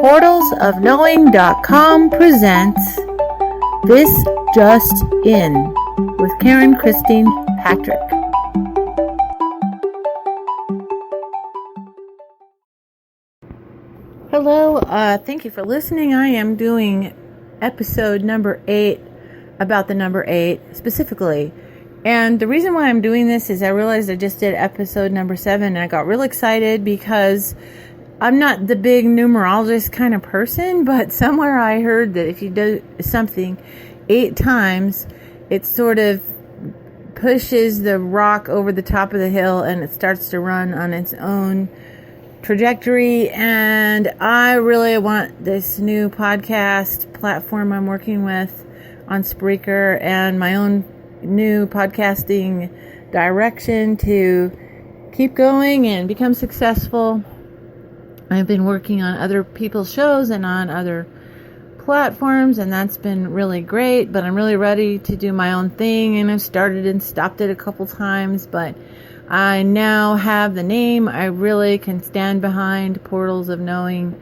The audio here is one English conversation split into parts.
PortalsOfKnowing.com presents This Just In with Karen Christine Patrick. Hello, thank you for listening. I am doing episode number 8 about the number 8 specifically. And the reason why I'm doing this is I realized I just did episode number 7 and I got real excited because I'm not the big numerologist kind of person, but somewhere I heard that if you do something 8 times, it sort of pushes the rock over the top of the hill and it starts to run on its own trajectory. And I really want this new podcast platform I'm working with on Spreaker and my own new podcasting direction to keep going and become successful. I've been working on other people's shows and on other platforms, and that's been really great, but I'm really ready to do my own thing, and I've started and stopped it a couple times, but I now have the name I really can stand behind, Portals of Knowing.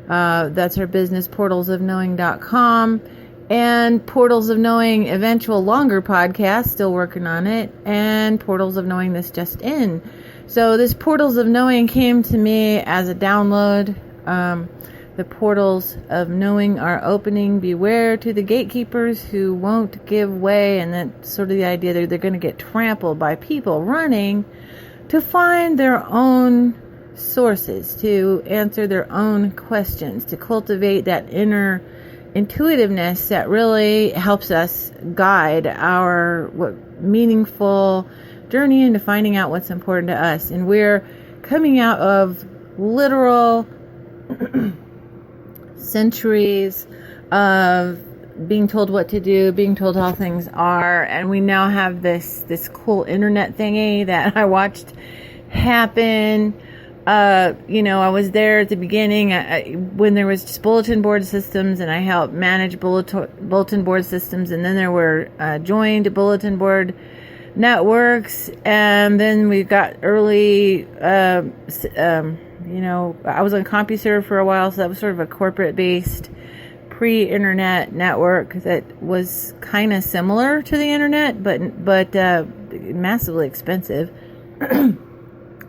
That's our business, portalsofknowing.com, and Portals of Knowing eventual longer podcast, still working on it, and Portals of Knowing This Just In. So this Portals of Knowing came to me as a download. The portals of knowing are opening. Beware to the gatekeepers who won't give way. And that's sort of the idea that they're going to get trampled by people running to find their own sources, to answer their own questions, to cultivate that inner intuitiveness that really helps us guide our meaningful journey into finding out what's important to us. And we're coming out of literal centuries of being told what to do, being told how things are, and we now have this cool internet thingy that I watched happen. I was there at the beginning when there was just bulletin board systems, and I helped manage bulletin board systems, and then there were joined bulletin board networks, and then we got early, I was on CompuServe for a while, so that was sort of a corporate-based pre-internet network that was kind of similar to the internet, but massively expensive.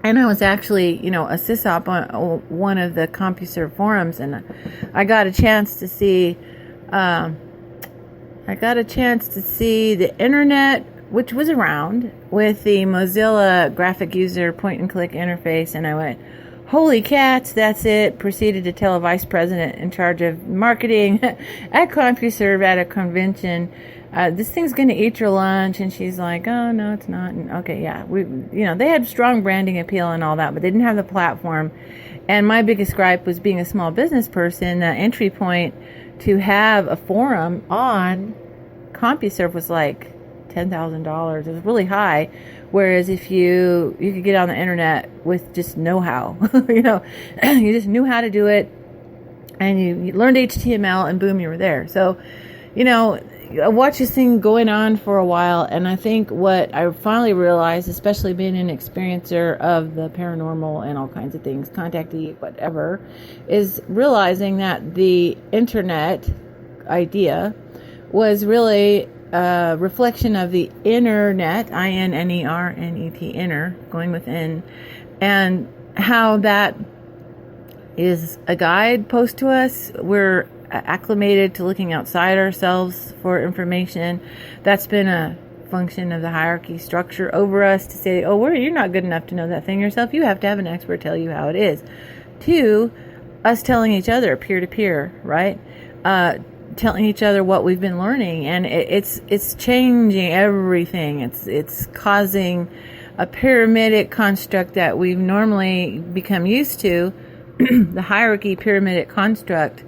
And I was actually, a sysop on one of the CompuServe forums, and I got a chance to see, the internet, which was around, with the Mozilla graphic user point-and-click interface, and I went, holy cats, that's it. Proceeded to tell a vice president in charge of marketing at CompuServe at a convention, this thing's going to eat your lunch, and she's like, oh, no, it's not. And okay, yeah, they had strong branding appeal and all that, but they didn't have the platform, and my biggest gripe was being a small business person, the entry point to have a forum on CompuServe was like $10,000. It was really high. Whereas if you could get on the internet with just know-how, you just knew how to do it, and you learned HTML, and boom, you were there. So, I watched this thing going on for a while, and I think what I finally realized, especially being an experiencer of the paranormal and all kinds of things, contactee, whatever, is realizing that the internet idea was really a reflection of the internet, INNERNET, inner, going within, and how that is a guidepost to us. We're acclimated to looking outside ourselves for information. That's been a function of the hierarchy structure over us to say, you're not good enough to know that thing yourself. You have to have an expert tell you how it is. 2, us telling each other peer-to-peer, right? Telling each other what we've been learning, and it's changing everything. It's causing a pyramidic construct that we've normally become used to, the hierarchy pyramidic construct,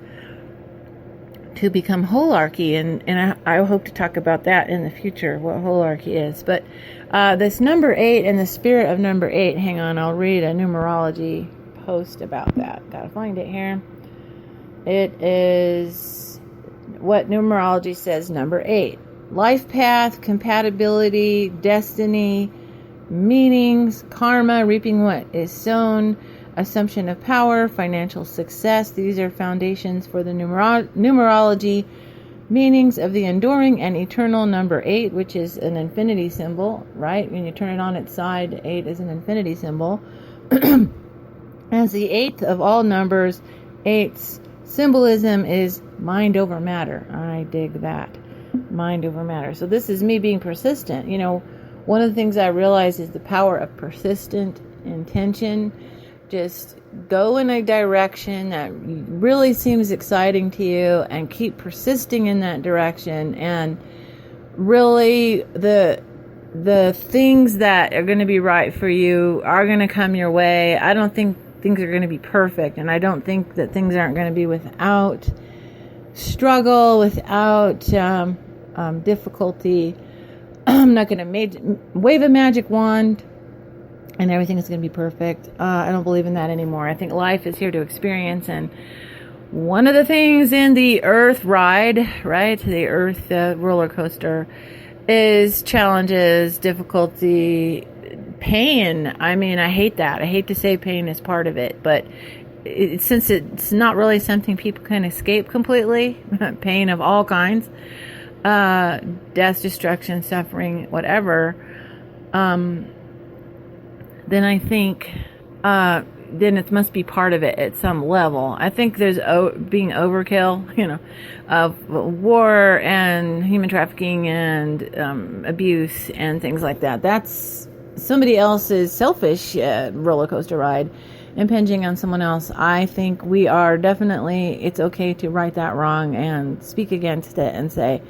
to become holarchy, and I hope to talk about that in the future, what holarchy is. But this number 8 and the spirit of number 8, hang on, I'll read a numerology post about that. Gotta find it here. It is what numerology says, number 8. Life path, compatibility, destiny, meanings, karma, reaping what is sown, assumption of power, financial success. These are foundations for the numerology meanings of the enduring and eternal number 8, which is an infinity symbol, right? When you turn it on its side, 8 is an infinity symbol. As the 8th of all numbers, 8's symbolism is mind over matter. I dig that. Mind over matter. So this is me being persistent. One of the things I realize is the power of persistent intention. Just go in a direction that really seems exciting to you and keep persisting in that direction. And really the things that are going to be right for you are going to come your way. I don't think things are going to be perfect, and I don't think that things aren't going to be without struggle, without difficulty. I'm not going to wave a magic wand and everything is going to be perfect. I don't believe in that anymore. I think life is here to experience, and one of the things in the Earth ride, right, the Earth roller coaster, is challenges, difficulty, pain. I mean, I hate that. I hate to say pain is part of it, but since it's not really something people can escape completely, pain of all kinds, death, destruction, suffering, whatever, then I think then it must be part of it at some level. I think there's being overkill, of war and human trafficking and abuse and things like that. That's somebody else's selfish roller coaster ride impinging on someone else. I think we are definitely, it's okay to right that wrong and speak against it and say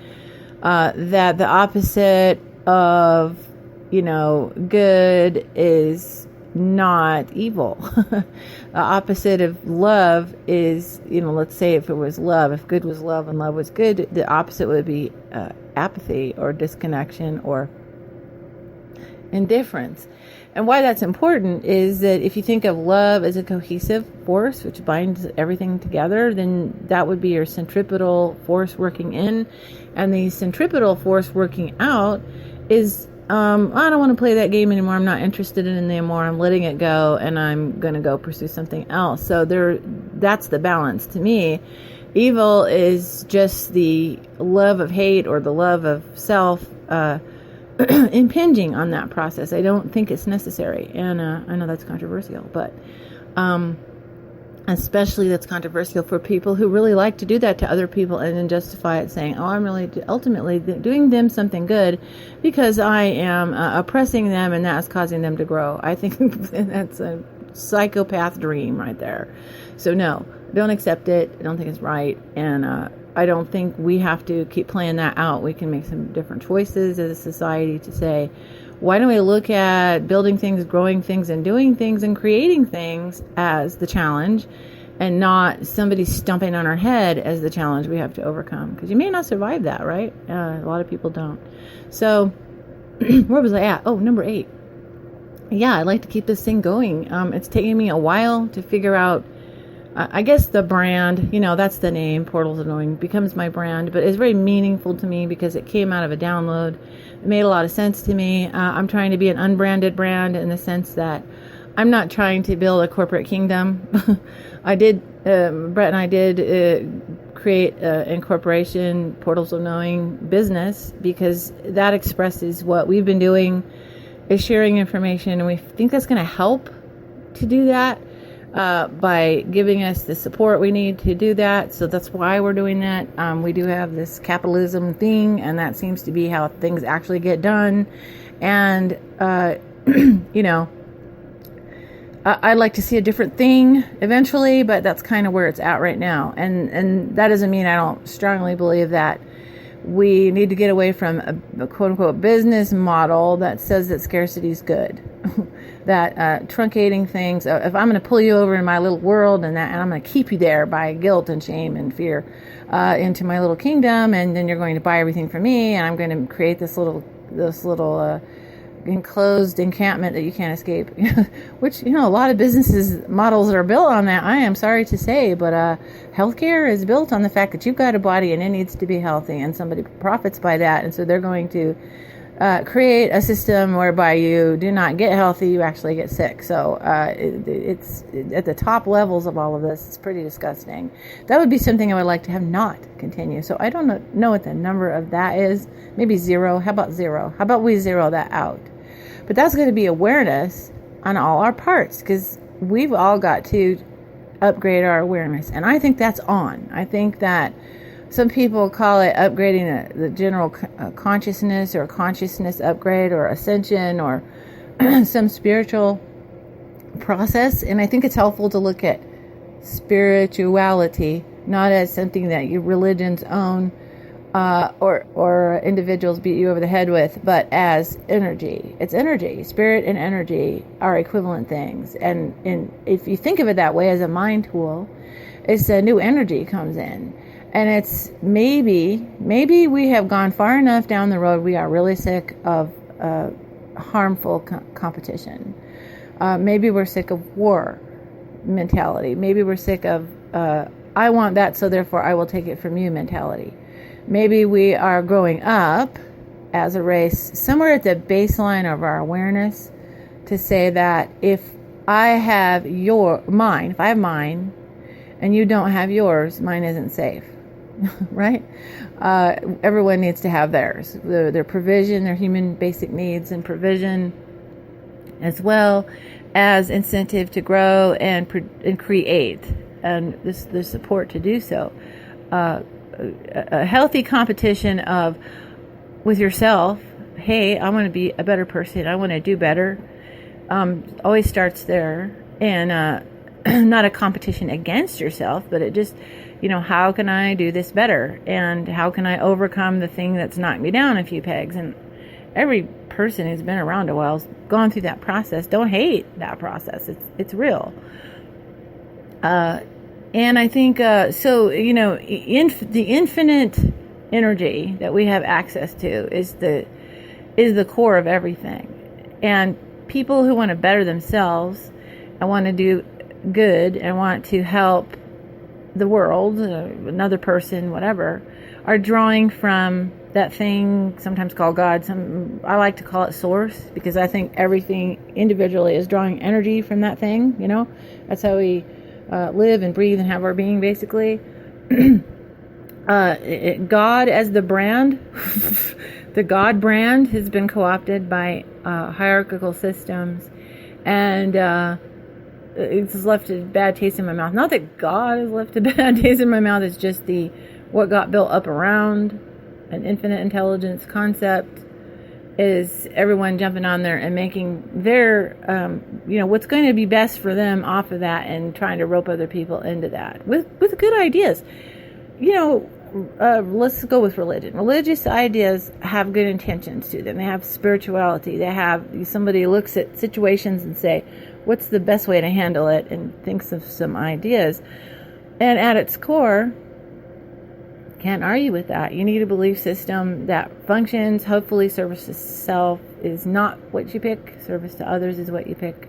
that the opposite of good is not evil. The opposite of love is, let's say if it was love, if good was love and love was good, the opposite would be apathy or disconnection or indifference. And why that's important is that if you think of love as a cohesive force which binds everything together, then that would be your centripetal force working in, and the centripetal force working out is I don't want to play that game anymore. I'm not interested in it anymore. I'm letting it go, and I'm going to go pursue something else. So that's the balance to me. Evil is just the love of hate or the love of self impinging on that process. I don't think it's necessary, and I know that's controversial, but especially that's controversial for people who really like to do that to other people and then justify it saying, I'm really ultimately doing them something good because I am oppressing them and that's causing them to grow. I think that's a psychopath dream right there. So no, don't accept it. I don't think it's right, and I don't think we have to keep playing that out. We can make some different choices as a society to say, why don't we look at building things, growing things, and doing things and creating things as the challenge, and not somebody stomping on our head as the challenge we have to overcome? Because you may not survive that, right? A lot of people don't. So where was I at? Oh, number 8. Yeah, I'd like to keep this thing going. It's taking me a while to figure out, I guess the brand, that's the name, Portals of Knowing, becomes my brand, but it's very meaningful to me because it came out of a download. It made a lot of sense to me. I'm trying to be an unbranded brand in the sense that I'm not trying to build a corporate kingdom. Brett and I did create an incorporation, Portals of Knowing business, because that expresses what we've been doing, is sharing information, and we think that's going to help to do that. By giving us the support we need to do that. So that's why we're doing that. We do have this capitalism thing, and that seems to be how things actually get done. And, I'd like to see a different thing eventually, but that's kind of where it's at right now. And that doesn't mean I don't strongly believe that we need to get away from a quote-unquote business model that says that scarcity is good. That truncating things, if I'm going to pull you over in my little world and I'm going to keep you there by guilt and shame and fear into my little kingdom, and then you're going to buy everything from me, and I'm going to create this little enclosed encampment that you can't escape, which, a lot of businesses models are built on that. I am sorry to say, but healthcare is built on the fact that you've got a body and it needs to be healthy, and somebody profits by that, and so they're going to create a system whereby you do not get healthy, you actually get sick. So it's at the top levels of all of this. It's pretty disgusting. That would be something I would like to have not continue. So I don't know what the number of that is. Maybe 0. How about 0? How about we zero that out? But that's going to be awareness on all our parts, because we've all got to upgrade our awareness. And I think that's on. I think that some people call it upgrading the general consciousness, or consciousness upgrade, or ascension, or some spiritual process. And I think it's helpful to look at spirituality not as something that your religions own, or individuals beat you over the head with, but as energy. It's energy. Spirit and energy are equivalent things. And if you think of it that way as a mind tool, it's a new energy comes in. And it's maybe we have gone far enough down the road. We are really sick of harmful competition. Maybe we're sick of war mentality. Maybe we're sick of I want that, so therefore I will take it from you mentality. Maybe we are growing up as a race somewhere at the baseline of our awareness to say that if I have mine and you don't have yours, mine isn't safe. Right? Everyone needs to have theirs. Their provision, their human basic needs and provision, as well as incentive to grow and create, and the support to do so. A healthy competition with yourself. Hey, I want to be a better person. I want to do better. Always starts there, and not a competition against yourself, but it just, how can I do this better? And how can I overcome the thing that's knocked me down a few pegs? And every person who's been around a while has gone through that process. Don't hate that process. It's real. And I think, the infinite energy that we have access to is the core of everything. And people who want to better themselves and want to do good and want to help the world, another person, whatever, are drawing from that thing sometimes called God. I like to call it source, because I think everything individually is drawing energy from that thing. That's how we live and breathe and have our being, basically. God as the brand, the God brand has been co-opted by hierarchical systems, and it's left a bad taste in my mouth. Not that God has left a bad taste in my mouth. It's just what got built up around an infinite intelligence concept is everyone jumping on there and making their, what's going to be best for them off of that, and trying to rope other people into that with good ideas. Let's go with religion. Religious ideas have good intentions to them. They have spirituality. Somebody looks at situations and say, what's the best way to handle it, and thinks of some ideas. And at its core, can't argue with that. You need a belief system that functions. Hopefully, service to self is not what you pick. Service to others is what you pick.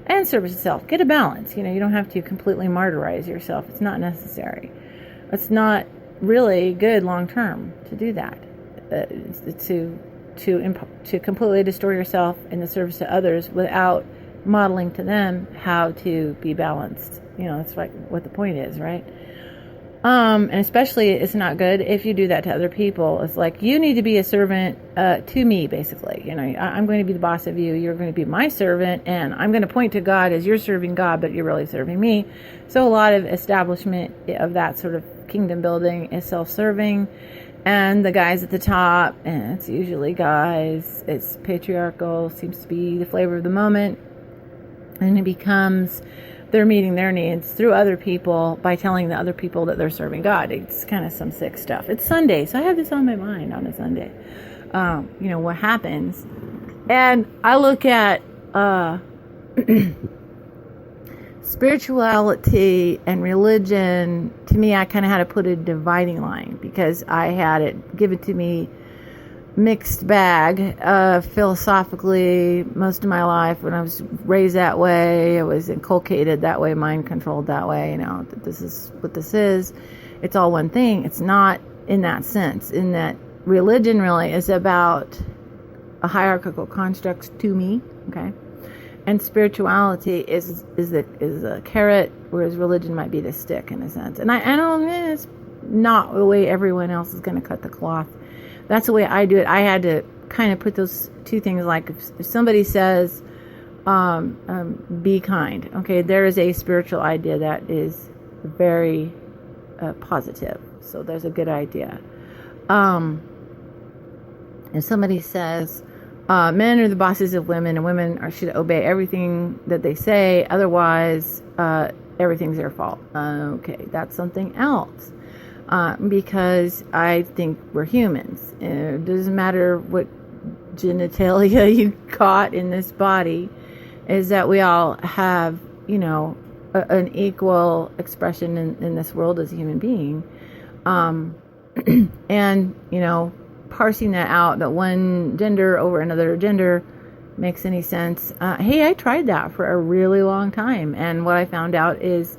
And service to self. Get a balance. You don't have to completely martyrize yourself. It's not necessary. It's not really good long term to do that. To completely destroy yourself in the service to others without modeling to them how to be balanced. That's like what the point is, right? And especially it's not good if you do that to other people. It's like, you need to be a servant to me, basically. I'm going to be the boss of you. You're going to be my servant, and I'm going to point to God as you're serving God, but you're really serving me. So a lot of establishment of that sort of kingdom building is self-serving, and the guys at the top, and it's usually guys, it's patriarchal, seems to be the flavor of the moment, and it becomes they're meeting their needs through other people by telling the other people that they're serving God. It's kind of some sick stuff. It's Sunday, so I have this on my mind on a Sunday. What happens. And I look at spirituality and religion. To me, I kind of had to put a dividing line, because I had it given to me mixed bag philosophically most of my life. When I was raised that way, I was inculcated that way, mind controlled that way, that this is what this is. It's all one thing. It's not in that sense, in that religion really is about a hierarchical construct to me. Okay. And spirituality is a carrot, whereas religion might be the stick in a sense. And I don't, it's not the way everyone else is going to cut the cloth. That's the way I do it. I had to kind of put those two things, like if somebody says, be kind. Okay, there is a spiritual idea that is very positive. So there's a good idea. If somebody says, men are the bosses of women, and women should obey everything that they say, otherwise everything's their fault. Okay, that's something else. Because I think we're humans. It doesn't matter what genitalia you caught in this body, is that we all have, an equal expression in this world as a human being. And, parsing that out, that one gender over another gender makes any sense. Hey, I tried that for a really long time. And what I found out is,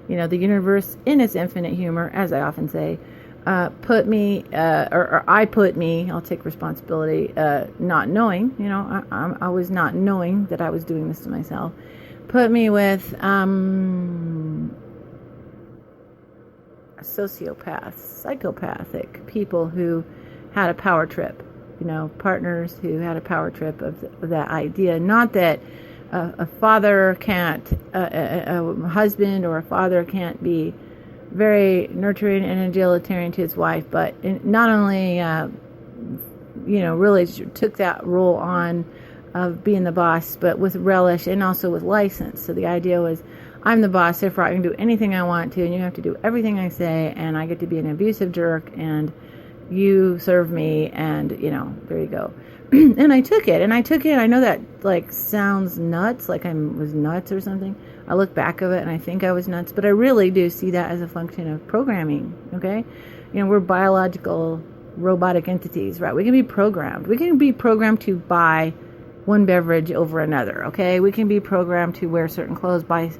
the universe in its infinite humor, as I often say, I'll take responsibility, not knowing, I was not knowing that I was doing this to myself, put me with sociopaths, psychopathic people who had a power trip, partners who had a power trip of that idea. Not that a father can't, a husband or a father can't be very nurturing and egalitarian to his wife, but not only, really took that role on of being the boss, but with relish and also with license. So the idea was, I'm the boss, therefore I can do anything I want to, and you have to do everything I say, and I get to be an abusive jerk, and you serve me, and, there you go. And I took it. I know that, sounds nuts, like I was nuts or something. I look back of it, and I think I was nuts, but I really do see that as a function of programming, okay? We're biological, robotic entities, right? We can be programmed. We can be programmed to buy one beverage over another, okay? We can be programmed to wear certain clothes, buy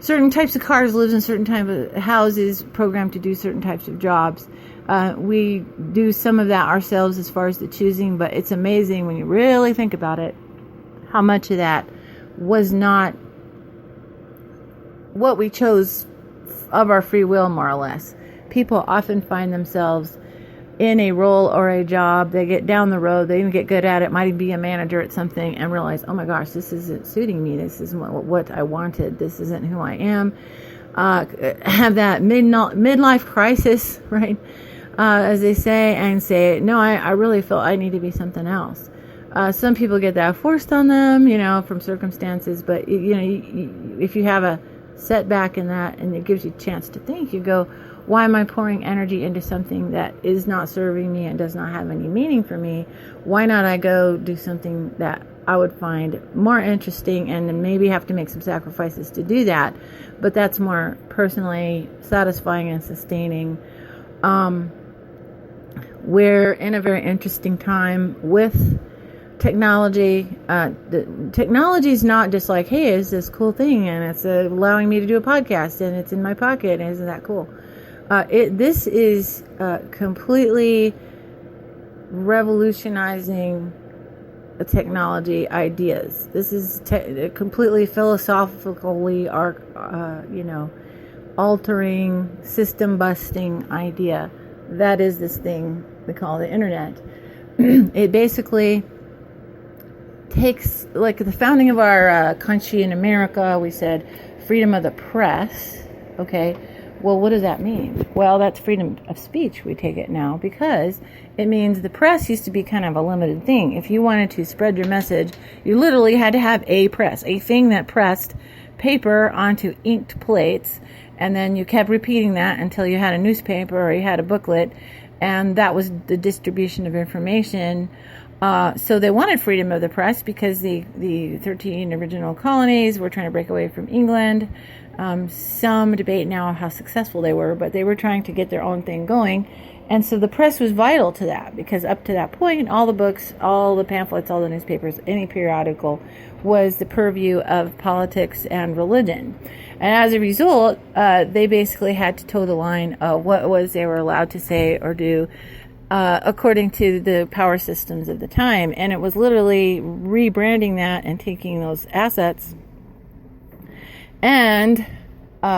certain types of cars, live in certain type of houses, programmed to do certain types of jobs. We do some of that ourselves as far as the choosing, but it's amazing when you really think about it, how much of that was not what we chose of our free will, more or less. People often find themselves in a role or a job. They get down the road, they even get good at it, might even be a manager at something, and realize, oh my gosh, this isn't suiting me, this isn't what I wanted, this isn't who I am. Have that midlife crisis, right? As they say, and say, no, I really feel I need to be something else. Some people get that forced on them, from circumstances, but if you have a setback in that, and it gives you a chance to think, you go, why am I pouring energy into something that is not serving me and does not have any meaning for me? Why not I go do something that I would find more interesting, and then maybe have to make some sacrifices to do that, but that's more personally satisfying and sustaining. We're in a very interesting time with technology. The technology is not just like, hey, it's this cool thing, and it's allowing me to do a podcast, and it's in my pocket, and isn't that cool? This is completely revolutionizing the technology ideas. This is completely philosophically, altering, system-busting idea. That is this thing we call the internet. It basically takes, like the founding of our country in America, we said freedom of the press. Okay, well, what does that mean? Well, that's freedom of speech, we take it now, because it means the press used to be kind of a limited thing. If you wanted to spread your message, you literally had to have a press, a thing that pressed paper onto inked plates, and then you kept repeating that until you had a newspaper or you had a booklet, and that was the distribution of information. So they wanted freedom of the press because the 13 original colonies were trying to break away from England. Some debate now how successful they were, but they were trying to get their own thing going. And so the press was vital to that, because up to that point, all the books, all the pamphlets, all the newspapers, any periodical was the purview of politics and religion. And as a result, they basically had to toe the line of what was they were allowed to say or do. according to the power systems of the time. And it was literally rebranding that and taking those assets and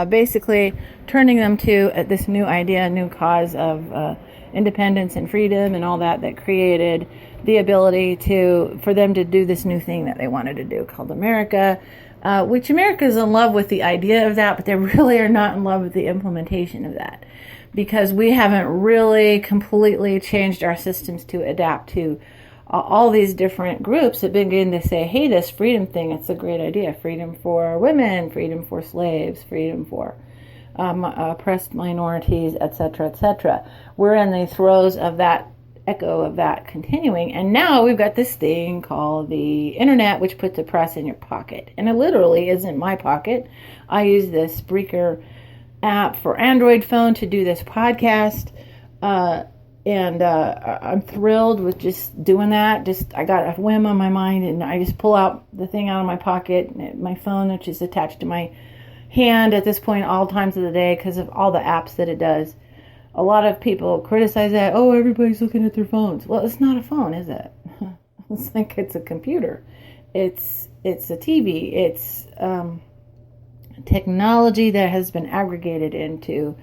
basically turning them to this new idea, new cause of independence and freedom and all that created the ability for them to do this new thing that they wanted to do called America, which America is in love with the idea of that, but they really are not in love with the implementation of that, because we haven't really completely changed our systems to adapt to all these different groups that begin to say, hey, this freedom thing, it's a great idea. Freedom for women, freedom for slaves, freedom for oppressed minorities, etc., etc. We're in the throes of that echo of that continuing. And now we've got this thing called the internet, which puts the press in your pocket. And it literally is in my pocket. I use this Spreaker app for Android phone to do this podcast. And I'm thrilled with just doing that. I got a whim on my mind, and I just pull out the thing out of my pocket, my phone, which is attached to my hand at this point all times of the day because of all the apps that it does. A lot of people criticize that. Oh, everybody's looking at their phones. Well, it's not a phone, is it? It's like it's a computer. It's a TV. It's technology that has been aggregated into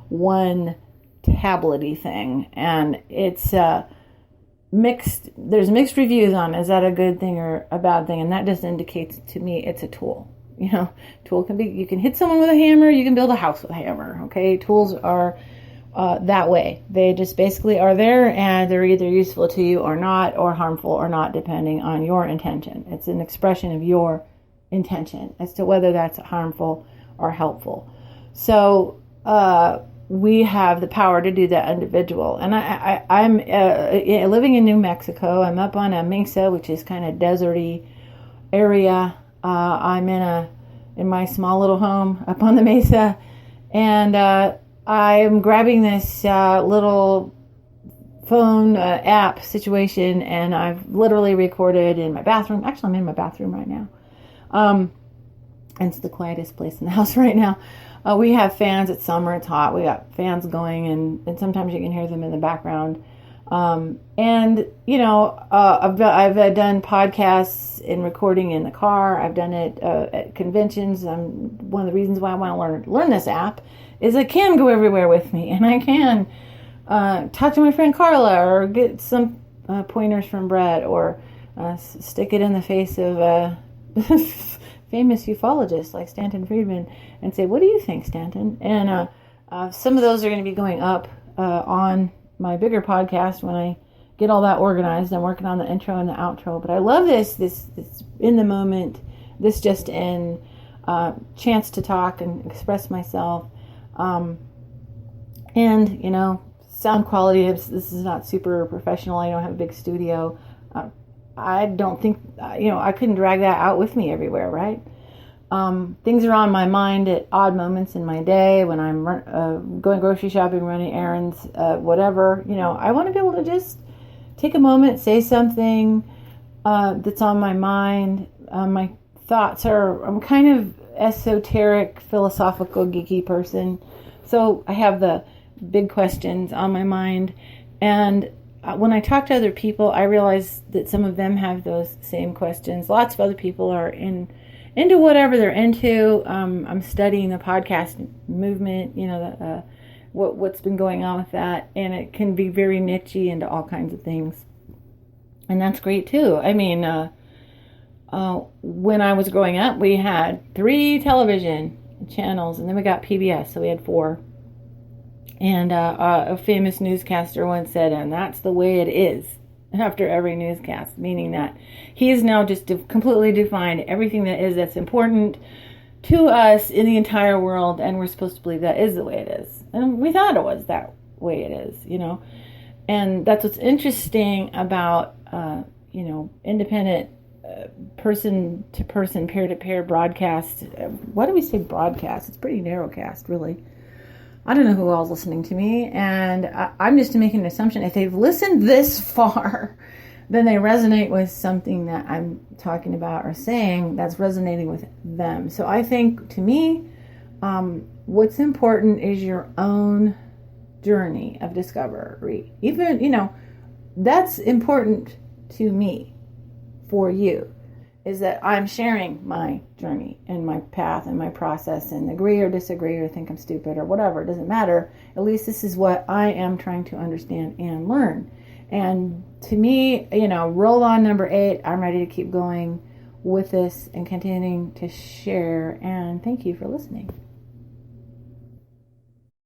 one tablet-y thing, and it's mixed. There's mixed reviews on is that a good thing or a bad thing, and that just indicates to me it's a tool. Tool can be, you can hit someone with a hammer, you can build a house with a hammer. Okay, tools are that way. They just basically are there, and they're either useful to you or not, or harmful or not, depending on your intention. It's an expression of your intention as to whether that's harmful or helpful. So we have the power to do that individual. And I'm living in New Mexico. I'm up on a mesa, which is kind of deserty area. I'm in my small little home up on the mesa, and I'm grabbing this little phone app situation, and I've literally recorded in my bathroom. Actually, I'm in my bathroom right now. And it's the quietest place in the house right now. We have fans. It's summer. It's hot. We got fans going, and sometimes you can hear them in the background. I've done podcasts and recording in the car. I've done it at conventions. One of the reasons why I want to learn this app is I can go everywhere with me, and I can talk to my friend Carla, or get some pointers from Brett, or stick it in the face of famous ufologists like Stanton Friedman and say, what do you think, Stanton? And some of those are going to be going up on my bigger podcast when I get all that organized. I'm working on the intro and the outro, but I love this in the moment, this just in chance to talk and express myself. And sound quality, this is not super professional. I don't have a big studio. I don't think, I couldn't drag that out with me everywhere, right? Things are on my mind at odd moments in my day when I'm going grocery shopping, running errands, whatever. I want to be able to just take a moment, say something that's on my mind. My thoughts I'm kind of esoteric, philosophical, geeky person. So I have the big questions on my mind. And when I talk to other people, I realize that some of them have those same questions. Lots of other people are into whatever they're into. I'm studying the podcast movement, what's been going on with that, and it can be very nichey into all kinds of things, and that's great too. I mean, when I was growing up, we had 3 television channels, and then we got PBS, so we had 4. And a famous newscaster once said, and that's the way it is after every newscast, meaning that he has now just completely defined everything that's important to us in the entire world, and we're supposed to believe that is the way it is. And we thought it was that way it is, And that's what's interesting about, independent person-to-person, peer-to-peer broadcast. Why do we say broadcast? It's pretty narrowcast, really. I don't know who all's listening to me, and I'm just making an assumption. If they've listened this far, then they resonate with something that I'm talking about or saying that's resonating with them. So I think, to me, what's important is your own journey of discovery. Even, that's important to me for you, is that I'm sharing my journey and my path and my process, and agree or disagree or think I'm stupid or whatever. It doesn't matter. At least this is what I am trying to understand and learn. And to me, roll on number 8. I'm ready to keep going with this and continuing to share. And thank you for listening.